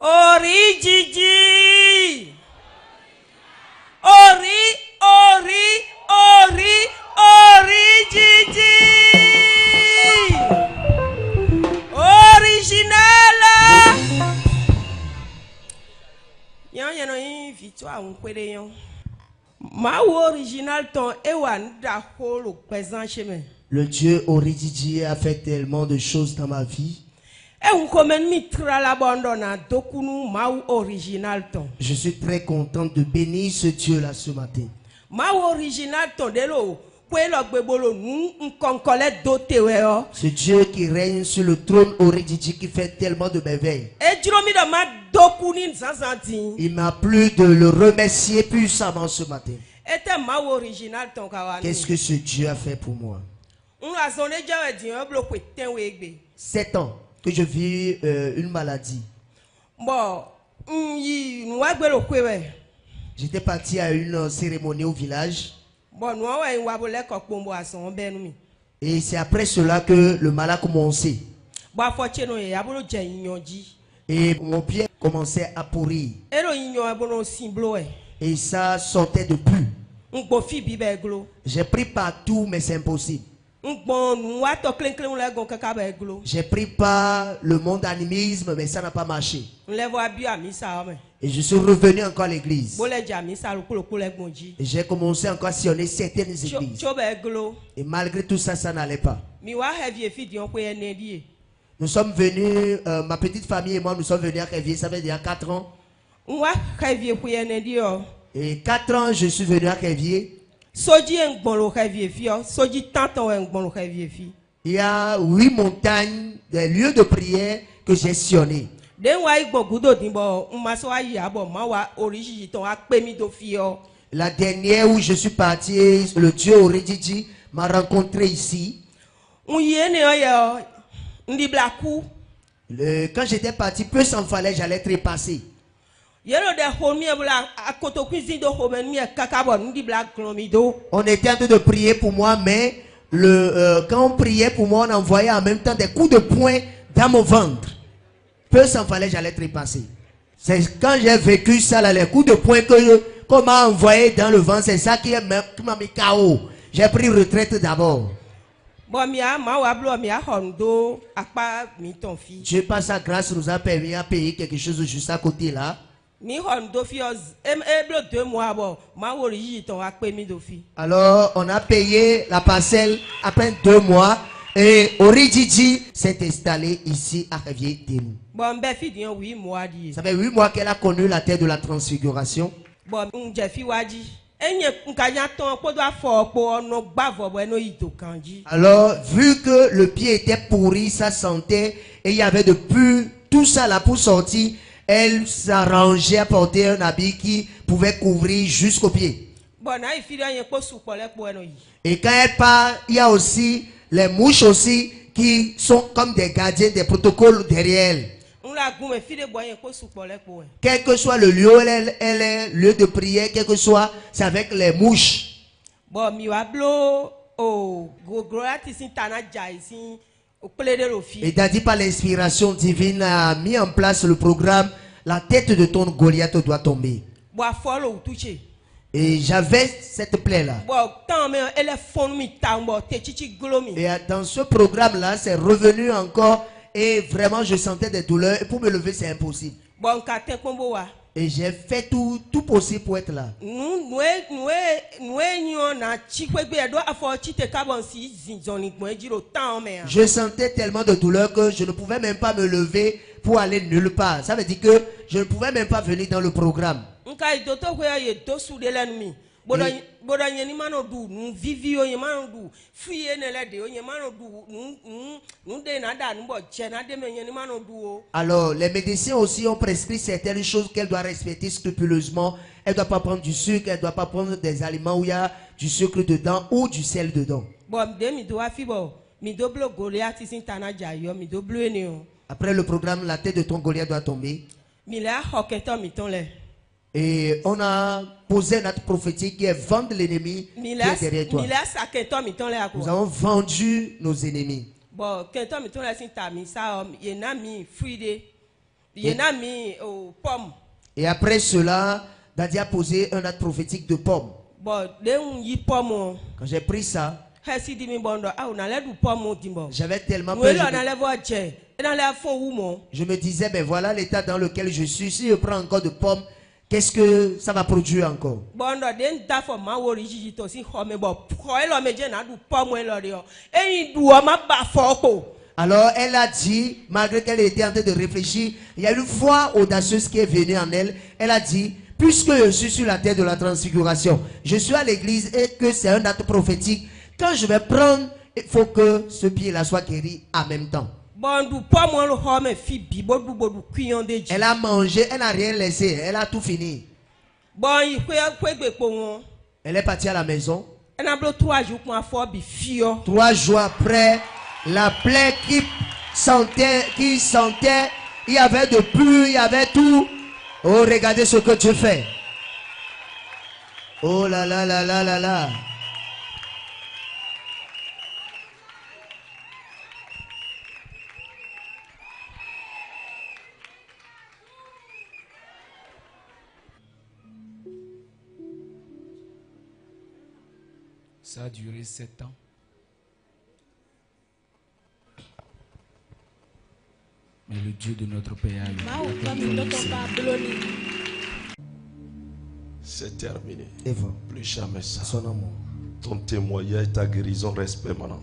Origigi. Origigi. Original. Yan no invite a un kwede Ma original ton ewan da holo présent chez moi. Le Dieu Origigi a fait tellement de choses dans ma vie. Je suis très content de bénir ce Dieu-là ce matin. Ce Dieu qui règne sur le trône Origigi qui fait tellement de merveilles. Il m'a plu de le remercier puissamment ce matin. Qu'est-ce que ce Dieu a fait pour moi? 7 ans que je vis une maladie. J'étais parti à une cérémonie au village. Et c'est après cela que le mal a commencé. Et mon pied commençait à pourrir. Et ça sortait de plus. J'ai pris partout, mais c'est impossible. J'ai pris par le monde animisme, mais ça n'a pas marché. Et je suis revenu encore à l'église. Et j'ai commencé encore à sillonner certaines églises. Et malgré tout ça, ça n'allait pas. Nous sommes venus, ma petite famille et moi, nous sommes venus à Révier, ça fait déjà 4 ans. Et 4 ans, je suis venu à Révier. Il y a 8 montagnes, des lieux de prière que j'ai sillonnés. La dernière où je suis parti, le Dieu Origigi m'a rencontré ici. Quand j'étais parti, peu s'en fallait, j'allais trépasser. On était en train de prier pour moi, mais quand on priait pour moi, on envoyait en même temps des coups de poing dans mon ventre. Peu s'en fallait, j'allais trépasser. C'est quand j'ai vécu ça, là, les coups de poing qu'on m'a envoyé dans le ventre, c'est ça qui m'a mis KO. J'ai pris retraite d'abord. Dieu, par sa grâce, nous a permis à payer quelque chose juste à côté là. Alors, on a payé la parcelle après 2 mois et Origigi s'est installé ici à Révier-Témou. Ça fait 8 mois qu'elle a connu la terre de la transfiguration. Alors, vu que le pied était pourri, ça sentait et il y avait de plus tout ça là pour sortir. Elle s'arrangeait à porter un habit qui pouvait couvrir jusqu'au pied. Et quand elle part, il y a aussi les mouches aussi qui sont comme des gardiens des protocoles derrière elle. Quel que soit le lieu, elle est lieu de prière, quel que soit, c'est avec les mouches. Et Daddy, par l'inspiration divine, a mis en place le programme La tête de ton Goliath doit tomber. Et j'avais cette plaie-là. Et dans ce programme-là, c'est revenu encore. Et vraiment, je sentais des douleurs. Et pour me lever, c'est impossible. Et j'ai fait tout possible pour être là. Je sentais tellement de douleur que je ne pouvais même pas me lever pour aller nulle part. Ça veut dire que je ne pouvais même pas venir dans le programme. Alors, les médecins aussi ont prescrit certaines choses qu'elle doit respecter scrupuleusement. Elle ne doit pas prendre du sucre, elle ne doit pas prendre des aliments où il y a du sucre dedans ou du sel dedans. Après le programme, la tête de ton Goliath doit tomber. Et on a posé un acte prophétique qui est vendre l'ennemi qui est derrière toi. Nous avons vendu nos ennemis. Il y en a mis aux pommes. Et après cela, Daddy a posé un acte prophétique de pomme. Bon, des pommes. Quand j'ai pris ça, j'avais tellement peur. Je me disais, ben voilà l'état dans lequel je suis. Si je prends encore de pommes, qu'est-ce que ça va produire encore? Alors elle a dit, malgré qu'elle était en train de réfléchir, il y a une foi audacieuse qui est venue en elle. Elle a dit, puisque je suis sur la terre de la transfiguration, je suis à l'église et que c'est un acte prophétique, quand je vais prendre, il faut que ce pied-là soit guéri en même temps. Elle a mangé, elle n'a rien laissé, elle a tout fini. Elle est partie à la maison. 3 jours après, la plaie qui sentait, il y avait de pluie, il y avait tout. Oh, regardez ce que Dieu fait. Oh là là là là là là. Ça a duré 7 ans. Mais le Dieu de notre Père, c'est terminé. Et voilà. Plus jamais ça. Son amour. Ton témoignage, ta guérison reste permanente.